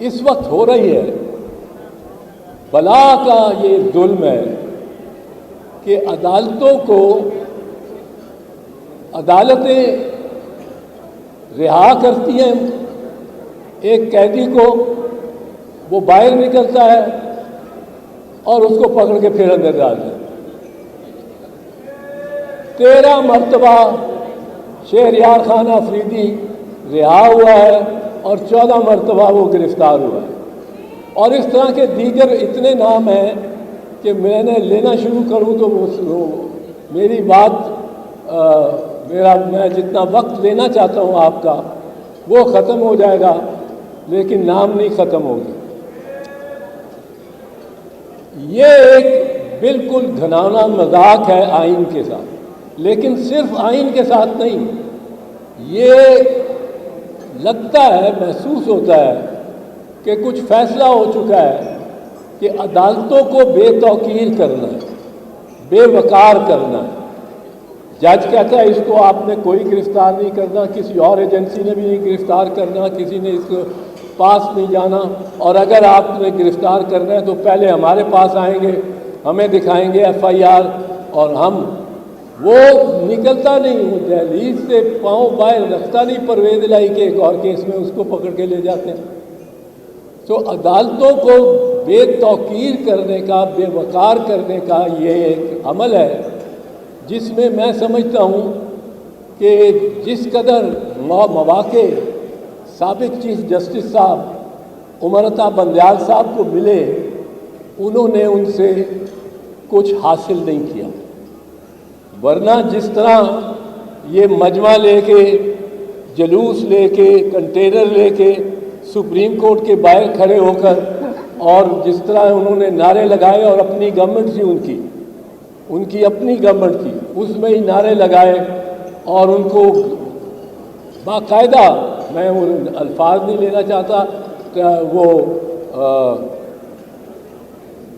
اس وقت ہو رہی ہے بلا کا یہ ظلم ہے کہ عدالتیں رہا کرتی ہیں ایک قیدی کو، وہ باہر نکلتا ہے اور اس کو پکڑ کے پھر اندر ڈال دیں۔ 13 مرتبہ شہریار خان آفریدی رہا ہوا ہے اور 14 مرتبہ وہ گرفتار ہوا ہے، اور اس طرح کے دیگر اتنے نام ہیں کہ میں لینا شروع کروں تو میری بات میں جتنا وقت لینا چاہتا ہوں آپ کا وہ ختم ہو جائے گا، لیکن نام نہیں ختم ہوگی۔ یہ ایک بالکل گھناؤنا مذاق ہے آئین کے ساتھ، لیکن صرف آئین کے ساتھ نہیں، یہ لگتا ہے، محسوس ہوتا ہے کہ کچھ فیصلہ ہو چکا ہے کہ عدالتوں کو بے توقیر کرنا ہے، بے وقار کرنا ہے۔ جج کہتا ہے اس کو آپ نے کوئی گرفتار نہیں کرنا، کسی اور ایجنسی نے بھی نہیں گرفتار کرنا، کسی نے اس کو پاس نہیں جانا، اور اگر آپ نے گرفتار کرنا ہے تو پہلے ہمارے پاس آئیں گے، ہمیں دکھائیں گے FIR، اور ہم وہ نکلتا نہیں، وہ دہلیز سے پاؤں باہر رکھتا نہیں پرویز الہی کے ایک اور کیس میں، اس کو پکڑ کے لے جاتے ہیں۔ تو عدالتوں کو بے توقیر کرنے کا، بے وقار کرنے کا یہ ایک عمل ہے جس میں سمجھتا ہوں کہ جس قدر مواقع سابق چیف جسٹس صاحب امرتا بندیال صاحب کو ملے، انہوں نے ان سے کچھ حاصل نہیں کیا، ورنہ جس طرح یہ مجمع لے کے، جلوس لے کے، کنٹینر لے کے سپریم کورٹ کے باہر کھڑے ہو کر، اور جس طرح انہوں نے نعرے لگائے، اور اپنی گورنمنٹ تھی ان کی اپنی گورنمنٹ تھی، اس میں ہی نعرے لگائے، اور ان کو باقاعدہ، میں وہ الفاظ نہیں لینا چاہتا، وہ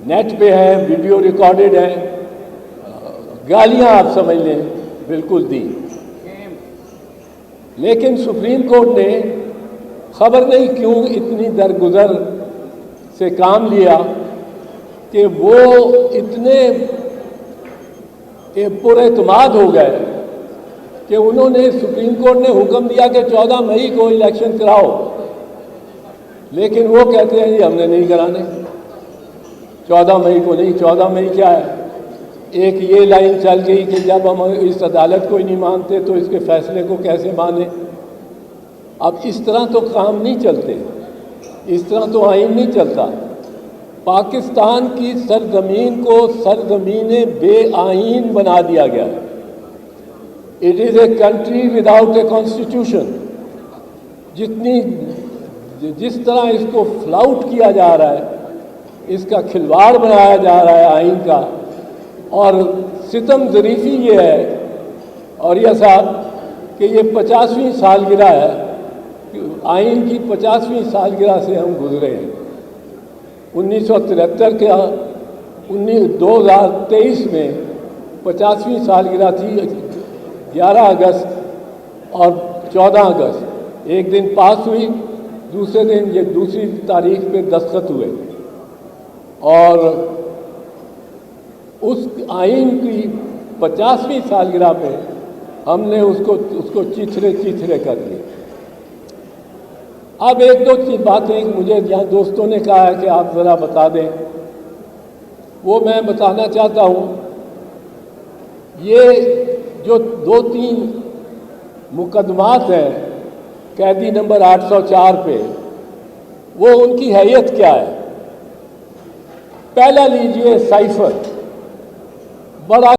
نیٹ پہ ہے، ویڈیو ریکارڈڈ ہے، گالیاں آپ سمجھ لیں بالکل دی، لیکن سپریم کورٹ نے خبر نہیں کیوں اتنی درگزر سے کام لیا کہ وہ اتنے پر اعتماد ہو گئے کہ انہوں نے، سپریم کورٹ نے حکم دیا کہ 14 مئی کو الیکشن کراؤ، لیکن وہ کہتے ہیں جی ہم نے نہیں کرانے، 14 مئی کو نہیں۔ 14 مئی کیا ہے؟ ایک یہ لائن چل گئی کہ جب ہم اس عدالت کو ہی نہیں مانتے تو اس کے فیصلے کو کیسے مانیں؟ اب اس طرح تو کام نہیں چلتے، اس طرح تو آئین نہیں چلتا۔ پاکستان کی سرزمین کو سرزمین بے آئین بنا دیا گیا ہے۔ It is a country without a constitution. جس طرح اس کو فلاؤٹ کیا جا رہا ہے، اس کا کھلواڑ بنایا جا رہا ہے آئین کا، اور ستم ظریفی یہ ہے اوریہ صاحب کہ یہ 50ویں سالگرہ ہے، آئین کی 50ویں سالگرہ سے ہم گزرے ہیں۔ 1973 کا 2023 میں 50ویں سالگرہ تھی، 11 اگست اور 14 اگست، ایک دن پاس ہوئی، دوسرے دن یہ دوسری تاریخ پہ دستخط ہوئے، اور اس آئین کی 50ویں سالگرہ پہ ہم نے اس کو چیتھرے کر دی۔ اب ایک دو باتیں مجھے یہاں دوستوں نے کہا ہے کہ آپ ذرا بتا دیں، وہ میں بتانا چاہتا ہوں۔ یہ جو 2-3 مقدمات ہیں قیدی نمبر 804 پہ، وہ ان کی حیثیت کیا ہے؟ پہلا لیجئے سائفر، بڑا